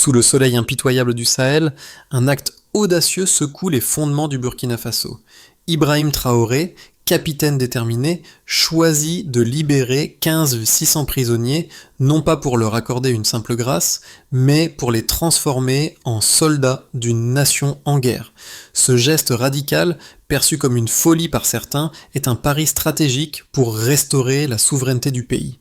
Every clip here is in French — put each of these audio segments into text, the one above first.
Sous le soleil impitoyable du Sahel, un acte audacieux secoue les fondements du Burkina Faso. Ibrahim Traoré, capitaine déterminé, choisit de libérer 15 600 prisonniers, non pas pour leur accorder une simple grâce, mais pour les transformer en soldats d'une nation en guerre. Ce geste radical, perçu comme une folie par certains, est un pari stratégique pour restaurer la souveraineté du pays.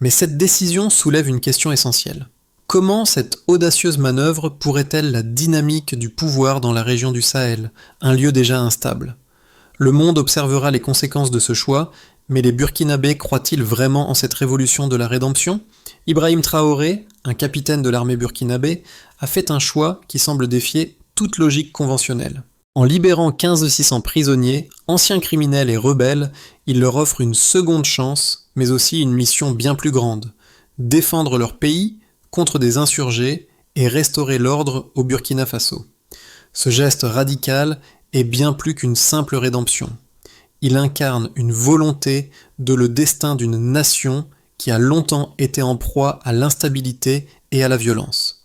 Mais cette décision soulève une question essentielle. Comment cette audacieuse manœuvre pourrait-elle la dynamique du pouvoir dans la région du Sahel, un lieu déjà instable ? Le monde observera les conséquences de ce choix, mais les Burkinabés croient-ils vraiment en cette révolution de la rédemption ? Ibrahim Traoré, un capitaine de l'armée burkinabé, a fait un choix qui semble défier toute logique conventionnelle. En libérant 15 600 prisonniers, anciens criminels et rebelles, il leur offre une seconde chance, mais aussi une mission bien plus grande : défendre leur pays contre des insurgés et restaurer l'ordre au Burkina Faso. Ce geste radical est bien plus qu'une simple rédemption. Il incarne une volonté de le destin d'une nation qui a longtemps été en proie à l'instabilité et à la violence.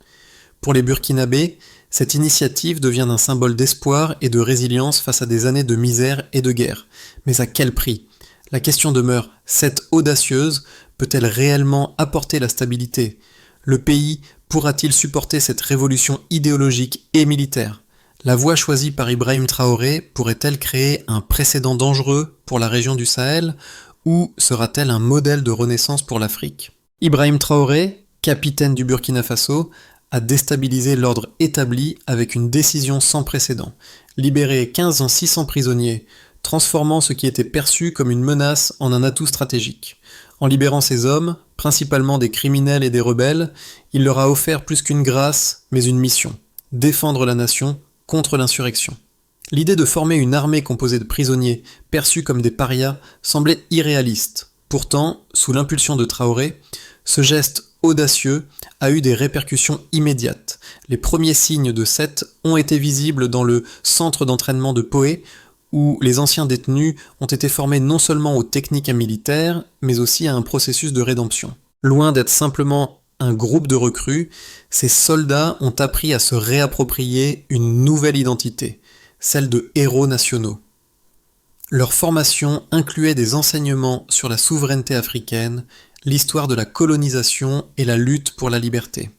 Pour les Burkinabés, cette initiative devient un symbole d'espoir et de résilience face à des années de misère et de guerre. Mais à quel prix ? La question demeure, cette audacieuse peut-elle réellement apporter la stabilité ? Le pays pourra-t-il supporter cette révolution idéologique et militaire ? La voie choisie par Ibrahim Traoré pourrait-elle créer un précédent dangereux pour la région du Sahel, ou sera-t-elle un modèle de renaissance pour l'Afrique ? Ibrahim Traoré, capitaine du Burkina Faso, a déstabilisé l'ordre établi avec une décision sans précédent: libérer 15 600 prisonniers, transformant ce qui était perçu comme une menace en un atout stratégique. En libérant ces hommes, principalement des criminels et des rebelles, il leur a offert plus qu'une grâce, mais une mission: défendre la nation contre l'insurrection. L'idée de former une armée composée de prisonniers perçus comme des parias semblait irréaliste. Pourtant, sous l'impulsion de Traoré, ce geste audacieux a eu des répercussions immédiates. Les premiers signes de cette ont été visibles dans le centre d'entraînement de Poé, où les anciens détenus ont été formés non seulement aux techniques militaires, mais aussi à un processus de rédemption. Loin d'être simplement un groupe de recrues, ces soldats ont appris à se réapproprier une nouvelle identité, celle de héros nationaux. Leur formation incluait des enseignements sur la souveraineté africaine, l'histoire de la colonisation et la lutte pour la liberté.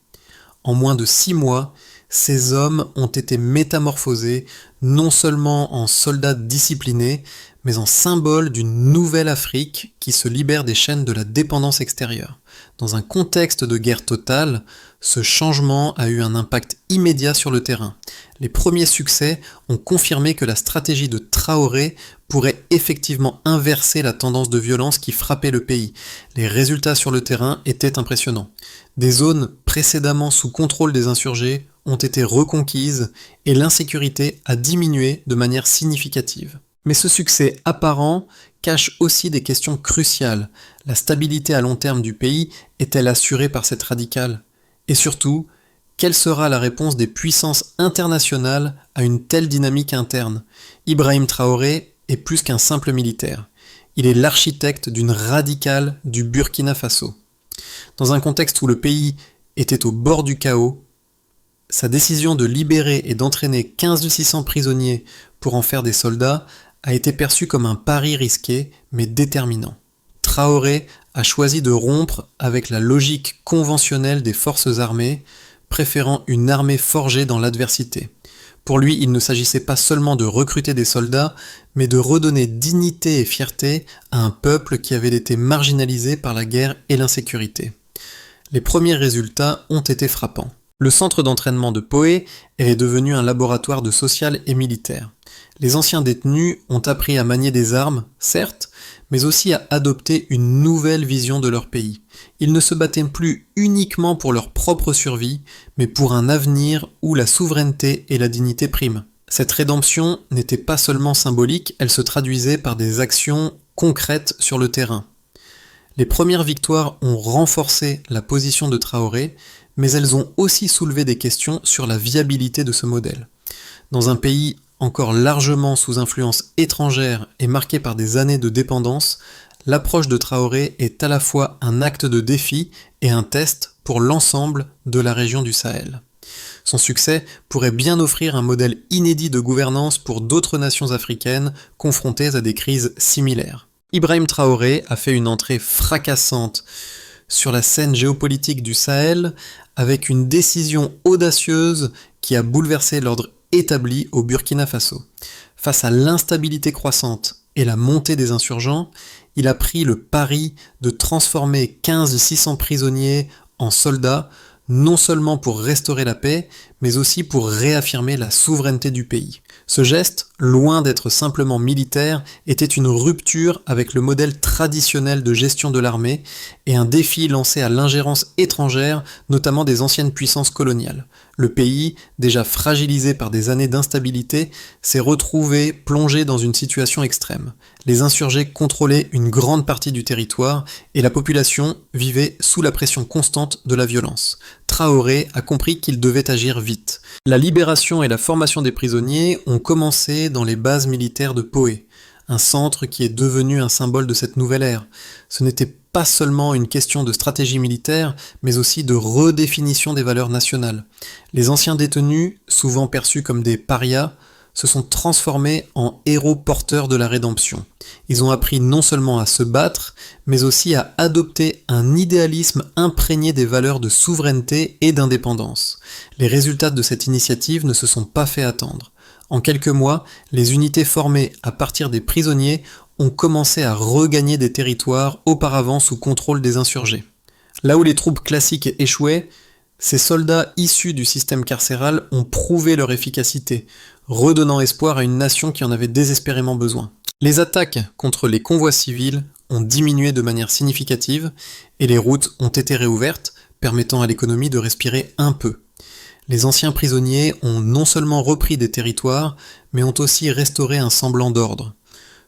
En moins de 6 mois, ces hommes ont été métamorphosés non seulement en soldats disciplinés, mais en symboles d'une nouvelle Afrique qui se libère des chaînes de la dépendance extérieure. Dans un contexte de guerre totale, ce changement a eu un impact immédiat sur le terrain. Les premiers succès ont confirmé que la stratégie de Traoré pourrait effectivement inverser la tendance de violence qui frappait le pays. Les résultats sur le terrain étaient impressionnants. Des zones précédemment sous contrôle des insurgés ont été reconquises et l'insécurité a diminué de manière significative. Mais ce succès apparent cache aussi des questions cruciales. La stabilité à long terme du pays est-elle assurée par cette radicale ? Et surtout, quelle sera la réponse des puissances internationales à une telle dynamique interne ? Ibrahim Traoré est plus qu'un simple militaire. Il est l'architecte d'une radicale du Burkina Faso. Dans un contexte où le pays était au bord du chaos, sa décision de libérer et d'entraîner 15 600 prisonniers pour en faire des soldats a été perçue comme un pari risqué, mais déterminant. Traoré a choisi de rompre avec la logique conventionnelle des forces armées, préférant une armée forgée dans l'adversité. Pour lui, il ne s'agissait pas seulement de recruter des soldats, mais de redonner dignité et fierté à un peuple qui avait été marginalisé par la guerre et l'insécurité. Les premiers résultats ont été frappants. Le centre d'entraînement de Poé est devenu un laboratoire de social et militaire. Les anciens détenus ont appris à manier des armes, certes, mais aussi à adopter une nouvelle vision de leur pays. Ils ne se battaient plus uniquement pour leur propre survie, mais pour un avenir où la souveraineté et la dignité priment. Cette rédemption n'était pas seulement symbolique, elle se traduisait par des actions concrètes sur le terrain. Les premières victoires ont renforcé la position de Traoré, mais elles ont aussi soulevé des questions sur la viabilité de ce modèle. Dans un pays encore largement sous influence étrangère et marqué par des années de dépendance, l'approche de Traoré est à la fois un acte de défi et un test pour l'ensemble de la région du Sahel. Son succès pourrait bien offrir un modèle inédit de gouvernance pour d'autres nations africaines confrontées à des crises similaires. Ibrahim Traoré a fait une entrée fracassante sur la scène géopolitique du Sahel avec une décision audacieuse qui a bouleversé l'ordre établi au Burkina Faso. Face à l'instabilité croissante et la montée des insurgents, il a pris le pari de transformer 600 prisonniers en soldats, non seulement pour restaurer la paix, mais aussi pour réaffirmer la souveraineté du pays. Ce geste, loin d'être simplement militaire, était une rupture avec le modèle traditionnel de gestion de l'armée et un défi lancé à l'ingérence étrangère, notamment des anciennes puissances coloniales. Le pays, déjà fragilisé par des années d'instabilité, s'est retrouvé plongé dans une situation extrême. Les insurgés contrôlaient une grande partie du territoire et la population vivait sous la pression constante de la violence. Traoré a compris qu'il devait agir vite. La libération et la formation des prisonniers ont commencé dans les bases militaires de Poé, un centre qui est devenu un symbole de cette nouvelle ère. Ce n'était pas seulement une question de stratégie militaire, mais aussi de redéfinition des valeurs nationales. Les anciens détenus, souvent perçus comme des parias, se sont transformés en héros porteurs de la rédemption. Ils ont appris non seulement à se battre, mais aussi à adopter un idéalisme imprégné des valeurs de souveraineté et d'indépendance. Les résultats de cette initiative ne se sont pas fait attendre. En quelques mois, les unités formées à partir des prisonniers ont commencé à regagner des territoires auparavant sous contrôle des insurgés. Là où les troupes classiques échouaient, ces soldats issus du système carcéral ont prouvé leur efficacité, redonnant espoir à une nation qui en avait désespérément besoin. Les attaques contre les convois civils ont diminué de manière significative et les routes ont été réouvertes, permettant à l'économie de respirer un peu. Les anciens prisonniers ont non seulement repris des territoires, mais ont aussi restauré un semblant d'ordre.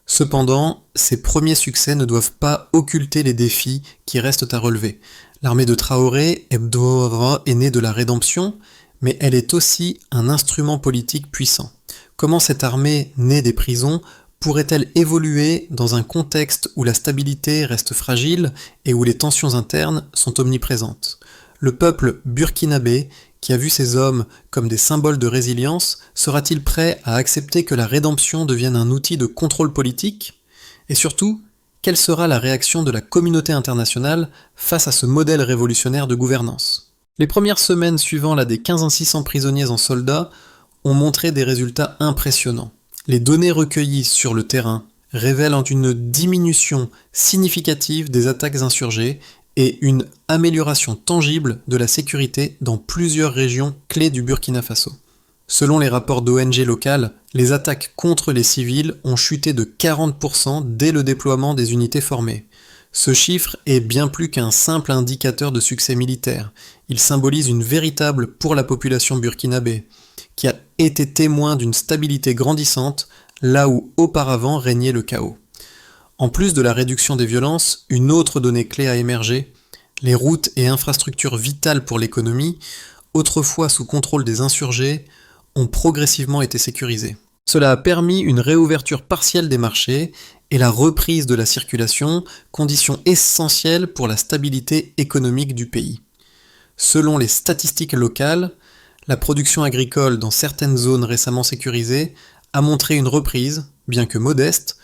Cependant, ces premiers succès ne doivent pas occulter les défis qui restent à relever. L'armée de Traoré est née de la rédemption, mais elle est aussi un instrument politique puissant. Comment cette armée née des prisons pourrait-elle évoluer dans un contexte où la stabilité reste fragile et où les tensions internes sont omniprésentes ? Le peuple burkinabé, qui a vu ces hommes comme des symboles de résilience, sera-t-il prêt à accepter que la rédemption devienne un outil de contrôle politique ? Et surtout, quelle sera la réaction de la communauté internationale face à ce modèle révolutionnaire de gouvernance ? Les premières semaines suivant la des 600 prisonniers en soldats ont montré des résultats impressionnants. Les données recueillies sur le terrain révèlent une diminution significative des attaques insurgées et une amélioration tangible de la sécurité dans plusieurs régions clés du Burkina Faso. Selon les rapports d'ONG locales, les attaques contre les civils ont chuté de 40% dès le déploiement des unités formées. Ce chiffre est bien plus qu'un simple indicateur de succès militaire. Il symbolise une véritable pour la population burkinabé, qui a été témoin d'une stabilité grandissante là où auparavant régnait le chaos. En plus de la réduction des violences, une autre donnée clé a émergé. Les routes et infrastructures vitales pour l'économie, autrefois sous contrôle des insurgés, ont progressivement été sécurisées. Cela a permis une réouverture partielle des marchés et la reprise de la circulation, condition essentielle pour la stabilité économique du pays. Selon les statistiques locales, la production agricole dans certaines zones récemment sécurisées a montré une reprise, bien que modeste,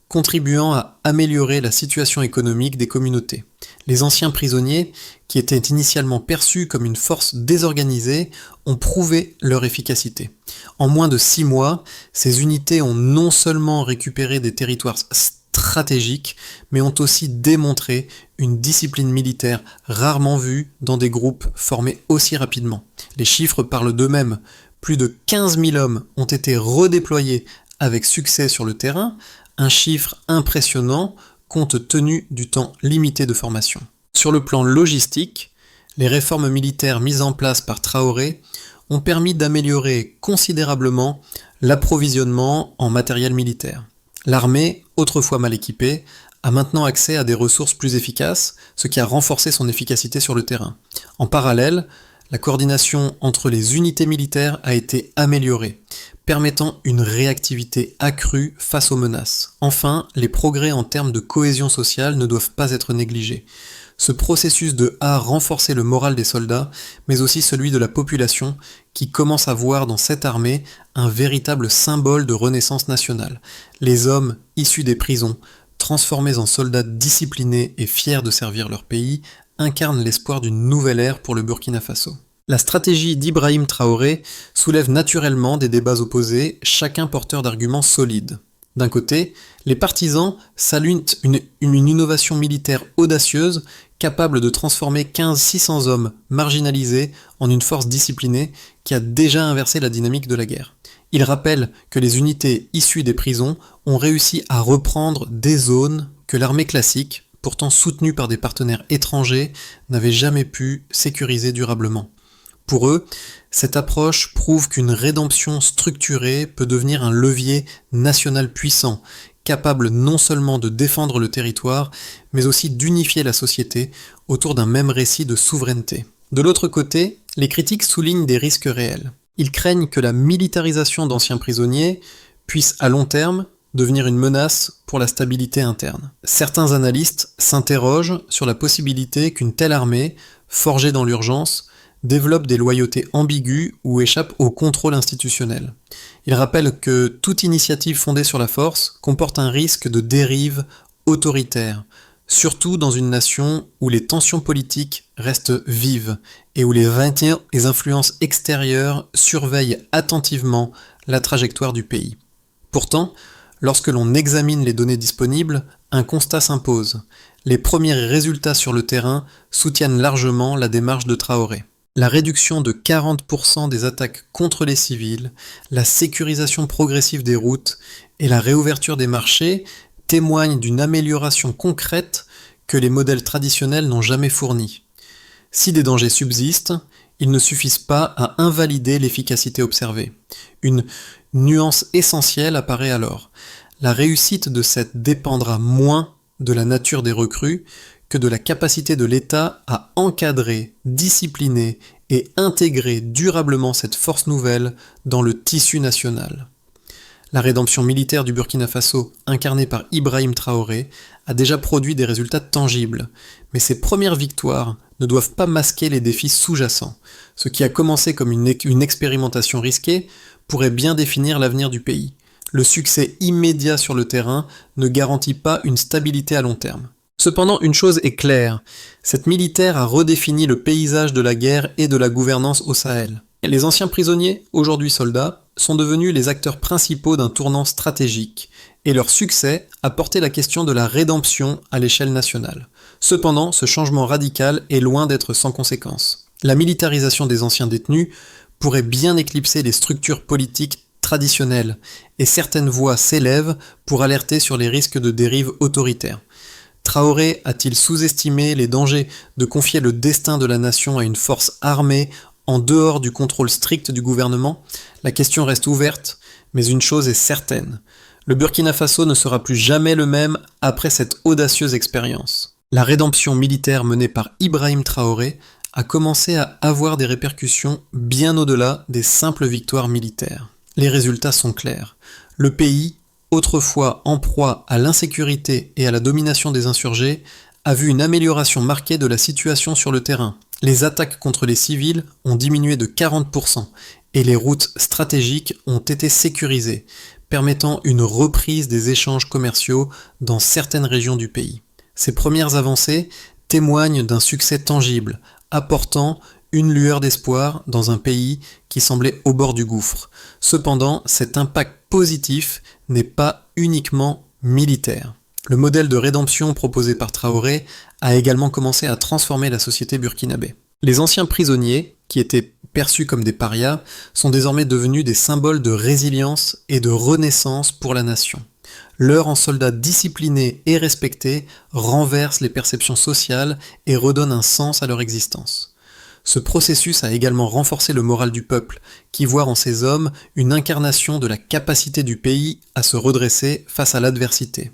contribuant à améliorer la situation économique des communautés. Les anciens prisonniers, qui étaient initialement perçus comme une force désorganisée, ont prouvé leur efficacité. En moins de 6 mois, ces unités ont non seulement récupéré des territoires stratégiques, mais ont aussi démontré une discipline militaire rarement vue dans des groupes formés aussi rapidement. Les chiffres parlent d'eux-mêmes. Plus de 15 000 hommes ont été redéployés avec succès sur le terrain, un chiffre impressionnant compte tenu du temps limité de formation. Sur le plan logistique, les réformes militaires mises en place par Traoré ont permis d'améliorer considérablement l'approvisionnement en matériel militaire. L'armée, autrefois mal équipée, a maintenant accès à des ressources plus efficaces, ce qui a renforcé son efficacité sur le terrain. En parallèle, la coordination entre les unités militaires a été améliorée, permettant une réactivité accrue face aux menaces. Enfin, les progrès en termes de cohésion sociale ne doivent pas être négligés. Ce processus a renforcé le moral des soldats, mais aussi celui de la population, qui commence à voir dans cette armée un véritable symbole de renaissance nationale. Les hommes issus des prisons, transformés en soldats disciplinés et fiers de servir leur pays, incarnent l'espoir d'une nouvelle ère pour le Burkina Faso. La stratégie d'Ibrahim Traoré soulève naturellement des débats opposés, chacun porteur d'arguments solides. D'un côté, les partisans saluent une innovation militaire audacieuse, capable de transformer 1500-600 hommes marginalisés en une force disciplinée qui a déjà inversé la dynamique de la guerre. Ils rappellent que les unités issues des prisons ont réussi à reprendre des zones que l'armée classique, pourtant soutenue par des partenaires étrangers, n'avait jamais pu sécuriser durablement. Pour eux, cette approche prouve qu'une rédemption structurée peut devenir un levier national puissant, capable non seulement de défendre le territoire, mais aussi d'unifier la société autour d'un même récit de souveraineté. De l'autre côté, les critiques soulignent des risques réels. Ils craignent que la militarisation d'anciens prisonniers puisse à long terme devenir une menace pour la stabilité interne. Certains analystes s'interrogent sur la possibilité qu'une telle armée, forgée dans l'urgence, développe des loyautés ambiguës ou échappe au contrôle institutionnel. Il rappelle que toute initiative fondée sur la force comporte un risque de dérive autoritaire, surtout dans une nation où les tensions politiques restent vives et où les influences extérieures surveillent attentivement la trajectoire du pays. Pourtant, lorsque l'on examine les données disponibles, un constat s'impose. Les premiers résultats sur le terrain soutiennent largement la démarche de Traoré. La réduction de 40% des attaques contre les civils, la sécurisation progressive des routes et la réouverture des marchés témoignent d'une amélioration concrète que les modèles traditionnels n'ont jamais fournie. Si des dangers subsistent, ils ne suffisent pas à invalider l'efficacité observée. Une nuance essentielle apparaît alors. La réussite de cette dépendra moins de la nature des recrues que de la capacité de l'État à encadrer, discipliner et intégrer durablement cette force nouvelle dans le tissu national. La rédemption militaire du Burkina Faso, incarnée par Ibrahim Traoré, a déjà produit des résultats tangibles, mais ces premières victoires ne doivent pas masquer les défis sous-jacents. Ce qui a commencé comme une expérimentation risquée pourrait bien définir l'avenir du pays. Le succès immédiat sur le terrain ne garantit pas une stabilité à long terme. Cependant, une chose est claire, cette militaire a redéfini le paysage de la guerre et de la gouvernance au Sahel. Les anciens prisonniers, aujourd'hui soldats, sont devenus les acteurs principaux d'un tournant stratégique, et leur succès a porté la question de la rédemption à l'échelle nationale. Cependant, ce changement radical est loin d'être sans conséquences. La militarisation des anciens détenus pourrait bien éclipser les structures politiques traditionnelles, et certaines voix s'élèvent pour alerter sur les risques de dérive autoritaire. Traoré a-t-il sous-estimé les dangers de confier le destin de la nation à une force armée en dehors du contrôle strict du gouvernement? La question reste ouverte, mais une chose est certaine. Le Burkina Faso ne sera plus jamais le même après cette audacieuse expérience. La rédemption militaire menée par Ibrahim Traoré a commencé à avoir des répercussions bien au-delà des simples victoires militaires. Les résultats sont clairs. Le pays, autrefois en proie à l'insécurité et à la domination des insurgés, a vu une amélioration marquée de la situation sur le terrain. Les attaques contre les civils ont diminué de 40% et les routes stratégiques ont été sécurisées, permettant une reprise des échanges commerciaux dans certaines régions du pays. Ces premières avancées témoignent d'un succès tangible, apportant une lueur d'espoir dans un pays qui semblait au bord du gouffre. Cependant, cet impact positif n'est pas uniquement militaire. Le modèle de rédemption proposé par Traoré a également commencé à transformer la société burkinabé. Les anciens prisonniers, qui étaient perçus comme des parias, sont désormais devenus des symboles de résilience et de renaissance pour la nation. L'heure en soldats disciplinés et respectés renverse les perceptions sociales et redonne un sens à leur existence. Ce processus a également renforcé le moral du peuple, qui voit en ces hommes une incarnation de la capacité du pays à se redresser face à l'adversité.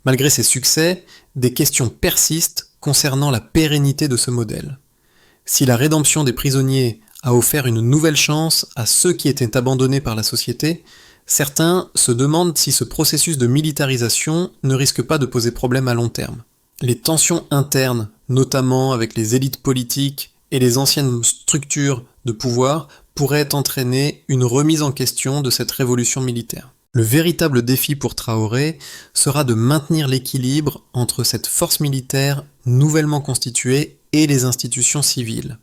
Malgré ces succès, des questions persistent concernant la pérennité de ce modèle. Si la rédemption des prisonniers a offert une nouvelle chance à ceux qui étaient abandonnés par la société, certains se demandent si ce processus de militarisation ne risque pas de poser problème à long terme. Les tensions internes, notamment avec les élites politiques et les anciennes structures de pouvoir, pourraient entraîner une remise en question de cette révolution militaire. Le véritable défi pour Traoré sera de maintenir l'équilibre entre cette force militaire nouvellement constituée et les institutions civiles.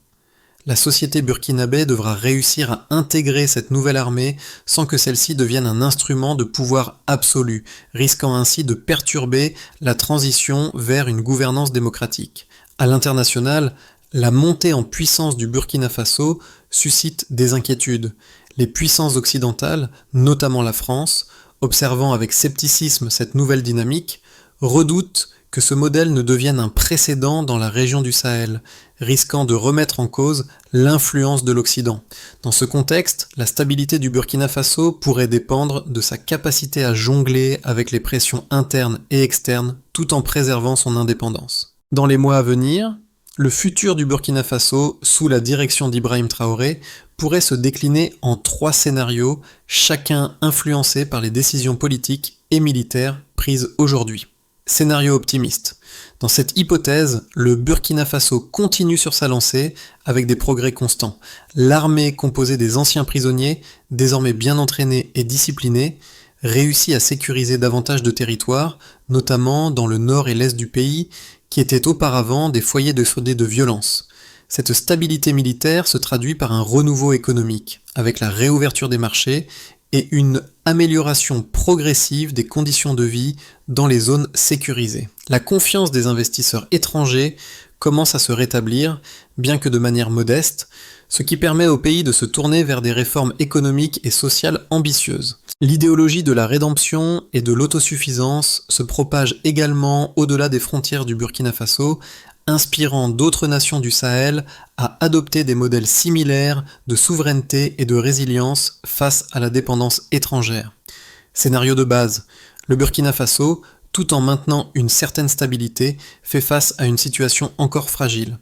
La société burkinabé devra réussir à intégrer cette nouvelle armée sans que celle-ci devienne un instrument de pouvoir absolu, risquant ainsi de perturber la transition vers une gouvernance démocratique. À l'international, la montée en puissance du Burkina Faso suscite des inquiétudes. Les puissances occidentales, notamment la France, observant avec scepticisme cette nouvelle dynamique, redoutent que ce modèle ne devienne un précédent dans la région du Sahel, risquant de remettre en cause l'influence de l'Occident. Dans ce contexte, la stabilité du Burkina Faso pourrait dépendre de sa capacité à jongler avec les pressions internes et externes tout en préservant son indépendance. Dans les mois à venir, le futur du Burkina Faso, sous la direction d'Ibrahim Traoré, pourrait se décliner en 3 scénarios, chacun influencé par les décisions politiques et militaires prises aujourd'hui. Scénario optimiste. Dans cette hypothèse, le Burkina Faso continue sur sa lancée avec des progrès constants. L'armée composée des anciens prisonniers, désormais bien entraînés et disciplinés, réussit à sécuriser davantage de territoires, notamment dans le nord et l'est du pays, qui étaient auparavant des foyers de violence. Cette stabilité militaire se traduit par un renouveau économique, avec la réouverture des marchés et une amélioration progressive des conditions de vie dans les zones sécurisées. La confiance des investisseurs étrangers commence à se rétablir, bien que de manière modeste, ce qui permet au pays de se tourner vers des réformes économiques et sociales ambitieuses. L'idéologie de la rédemption et de l'autosuffisance se propage également au-delà des frontières du Burkina Faso, inspirant d'autres nations du Sahel à adopter des modèles similaires de souveraineté et de résilience face à la dépendance étrangère. Scénario de base, le Burkina Faso, tout en maintenant une certaine stabilité, fait face à une situation encore fragile.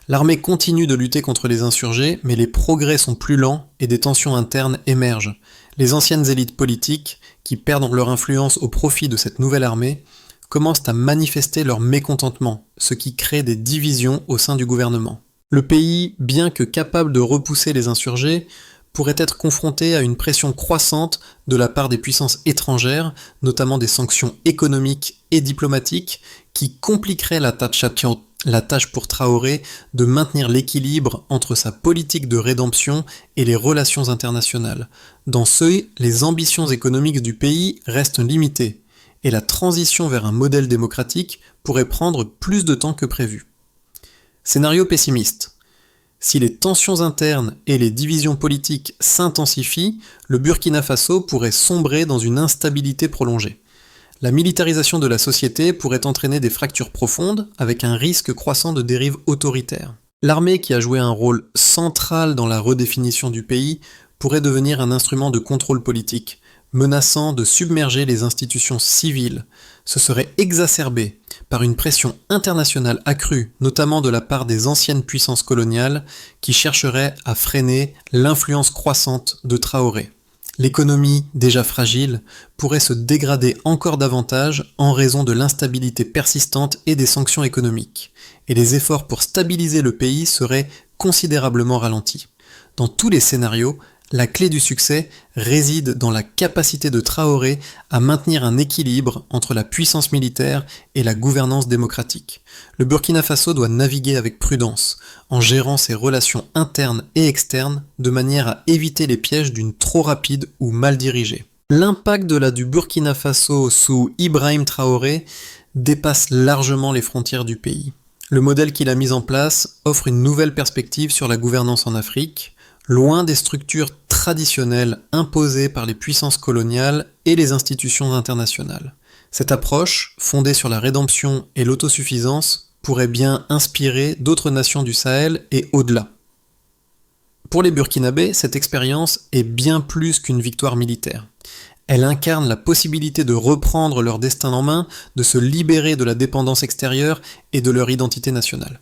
L'armée continue de lutter contre les insurgés, mais les progrès sont plus lents et des tensions internes émergent. Les anciennes élites politiques, qui perdent leur influence au profit de cette nouvelle armée, commencent à manifester leur mécontentement, ce qui crée des divisions au sein du gouvernement. Le pays, bien que capable de repousser les insurgés, pourrait être confronté à une pression croissante de la part des puissances étrangères, notamment des sanctions économiques et diplomatiques, qui compliqueraient la tâche pour Traoré de maintenir l'équilibre entre sa politique de rédemption et les relations internationales. Dans ce, les ambitions économiques du pays restent limitées, et la transition vers un modèle démocratique pourrait prendre plus de temps que prévu. Scénario pessimiste. Si les tensions internes et les divisions politiques s'intensifient, le Burkina Faso pourrait sombrer dans une instabilité prolongée. La militarisation de la société pourrait entraîner des fractures profondes, avec un risque croissant de dérive autoritaire. L'armée, qui a joué un rôle central dans la redéfinition du pays, pourrait devenir un instrument de contrôle politique, menaçant de submerger les institutions civiles. Ce serait exacerbé par une pression internationale accrue, notamment de la part des anciennes puissances coloniales, qui chercheraient à freiner l'influence croissante de Traoré. L'économie, déjà fragile, pourrait se dégrader encore davantage en raison de l'instabilité persistante et des sanctions économiques, et les efforts pour stabiliser le pays seraient considérablement ralentis. Dans tous les scénarios, la clé du succès réside dans la capacité de Traoré à maintenir un équilibre entre la puissance militaire et la gouvernance démocratique. Le Burkina Faso doit naviguer avec prudence, en gérant ses relations internes et externes de manière à éviter les pièges d'une trop rapide ou mal dirigée. L'impact du Burkina Faso sous Ibrahim Traoré dépasse largement les frontières du pays. Le modèle qu'il a mis en place offre une nouvelle perspective sur la gouvernance en Afrique, loin des structures traditionnelles imposées par les puissances coloniales et les institutions internationales. Cette approche, fondée sur la rédemption et l'autosuffisance, pourrait bien inspirer d'autres nations du Sahel et au-delà. Pour les Burkinabés, cette expérience est bien plus qu'une victoire militaire. Elle incarne la possibilité de reprendre leur destin en main, de se libérer de la dépendance extérieure et de leur identité nationale.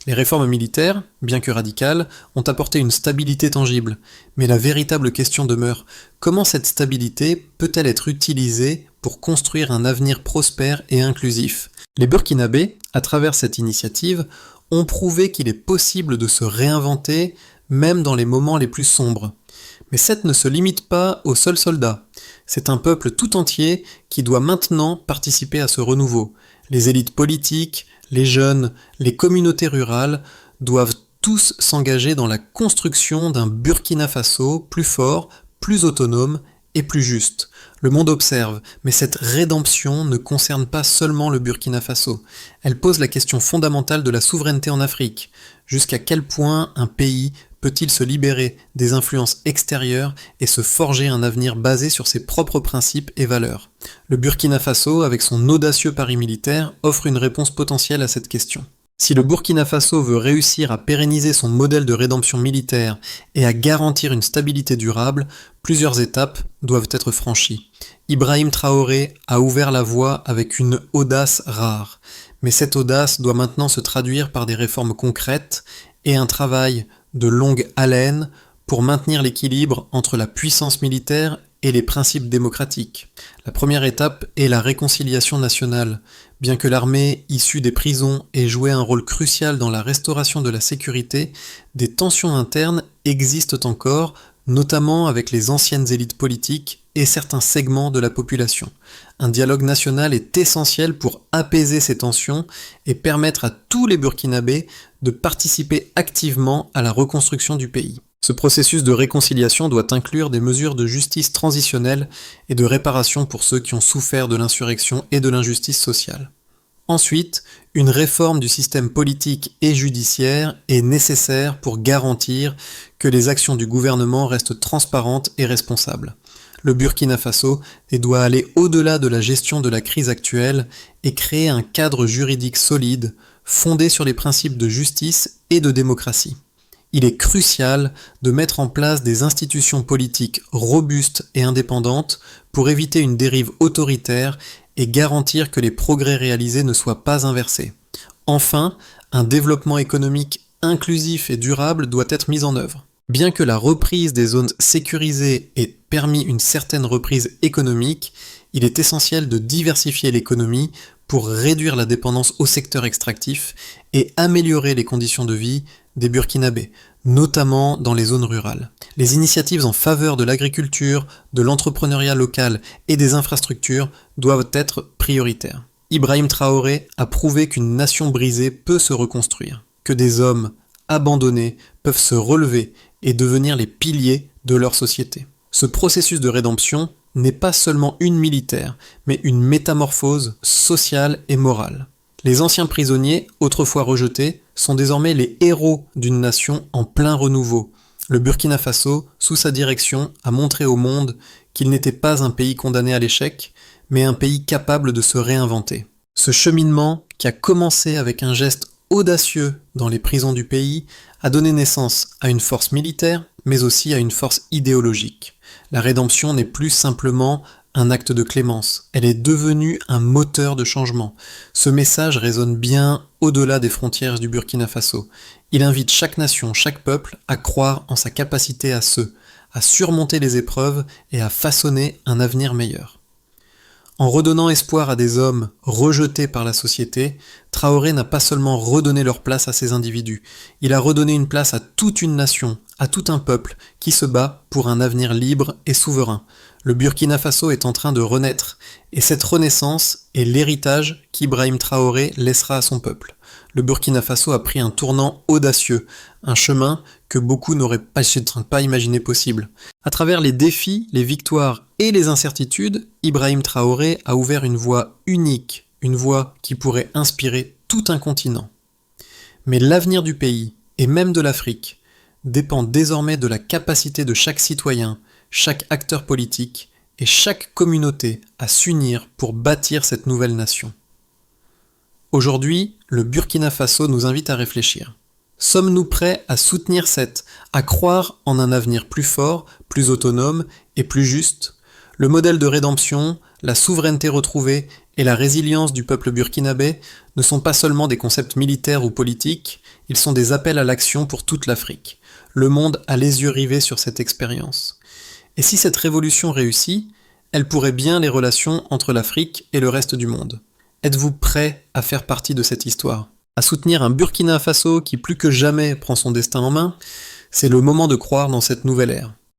Les réformes militaires, bien que radicales, ont apporté une stabilité tangible, mais la véritable question demeure: comment cette stabilité peut-elle être utilisée pour construire un avenir prospère et inclusif ? Les Burkinabés, à travers cette initiative, ont prouvé qu'il est possible de se réinventer même dans les moments les plus sombres. Mais cette ne se limite pas aux seuls soldats. C'est un peuple tout entier qui doit maintenant participer à ce renouveau. Les élites politiques, les jeunes, les communautés rurales doivent tous s'engager dans la construction d'un Burkina Faso plus fort, plus autonome et plus juste. Le monde observe, mais cette rédemption ne concerne pas seulement le Burkina Faso. Elle pose la question fondamentale de la souveraineté en Afrique. Jusqu'à quel point un pays peut-il se libérer des influences extérieures et se forger un avenir basé sur ses propres principes et valeurs? Le Burkina Faso, avec son audacieux pari militaire, offre une réponse potentielle à cette question. Si le Burkina Faso veut réussir à pérenniser son modèle de rédemption militaire et à garantir une stabilité durable, plusieurs étapes doivent être franchies. Ibrahim Traoré a ouvert la voie avec une audace rare, mais cette audace doit maintenant se traduire par des réformes concrètes et un travail de longue haleine pour maintenir l'équilibre entre la puissance militaire et les principes démocratiques. La première étape est la réconciliation nationale. Bien que l'armée issue des prisons ait joué un rôle crucial dans la restauration de la sécurité, des tensions internes existent encore, notamment avec les anciennes élites politiques et certains segments de la population. Un dialogue national est essentiel pour apaiser ces tensions et permettre à tous les Burkinabés de participer activement à la reconstruction du pays. Ce processus de réconciliation doit inclure des mesures de justice transitionnelle et de réparation pour ceux qui ont souffert de l'insurrection et de l'injustice sociale. Ensuite, une réforme du système politique et judiciaire est nécessaire pour garantir que les actions du gouvernement restent transparentes et responsables. Le Burkina Faso doit aller au-delà de la gestion de la crise actuelle et créer un cadre juridique solide, fondé sur les principes de justice et de démocratie. Il est crucial de mettre en place des institutions politiques robustes et indépendantes pour éviter une dérive autoritaire et garantir que les progrès réalisés ne soient pas inversés. Enfin, un développement économique inclusif et durable doit être mis en œuvre. Bien que la reprise des zones sécurisées ait permis une certaine reprise économique, il est essentiel de diversifier l'économie pour réduire la dépendance au secteur extractif et améliorer les conditions de vie des Burkinabés, notamment dans les zones rurales. Les initiatives en faveur de l'agriculture, de l'entrepreneuriat local et des infrastructures doivent être prioritaires. Ibrahim Traoré a prouvé qu'une nation brisée peut se reconstruire, que des hommes abandonnés peuvent se relever et devenir les piliers de leur société. Ce processus de rédemption n'est pas seulement une militaire, mais une métamorphose sociale et morale. Les anciens prisonniers, autrefois rejetés, sont désormais les héros d'une nation en plein renouveau. Le Burkina Faso, sous sa direction, a montré au monde qu'il n'était pas un pays condamné à l'échec, mais un pays capable de se réinventer. Ce cheminement, qui a commencé avec un geste audacieux dans les prisons du pays, a donné naissance à une force militaire, mais aussi à une force idéologique. La rédemption n'est plus simplement un acte de clémence, elle est devenue un moteur de changement. Ce message résonne bien au-delà des frontières du Burkina Faso. Il invite chaque nation, chaque peuple à croire en sa capacité à surmonter les épreuves et à façonner un avenir meilleur. En redonnant espoir à des hommes rejetés par la société, Traoré n'a pas seulement redonné leur place à ces individus, il a redonné une place à toute une nation, à tout un peuple qui se bat pour un avenir libre et souverain. Le Burkina Faso est en train de renaître, et cette renaissance est l'héritage qu'Ibrahim Traoré laissera à son peuple. Le Burkina Faso a pris un tournant audacieux, un chemin que beaucoup n'auraient pas imaginé possible. À travers les défis, les victoires et les incertitudes, Ibrahim Traoré a ouvert une voie unique, une voie qui pourrait inspirer tout un continent. Mais l'avenir du pays, et même de l'Afrique, dépend désormais de la capacité de chaque citoyen, chaque acteur politique et chaque communauté à s'unir pour bâtir cette nouvelle nation. Aujourd'hui, le Burkina Faso nous invite à réfléchir. Sommes-nous prêts à soutenir à croire en un avenir plus fort, plus autonome et plus juste? Le modèle de rédemption, la souveraineté retrouvée et la résilience du peuple burkinabé ne sont pas seulement des concepts militaires ou politiques, ils sont des appels à l'action pour toute l'Afrique. Le monde a les yeux rivés sur cette expérience. Et si cette révolution réussit, elle pourrait bien les relations entre l'Afrique et le reste du monde. Êtes-vous prêt à faire partie de cette histoire? À soutenir un Burkina Faso qui plus que jamais prend son destin en main? C'est le moment de croire dans cette nouvelle ère.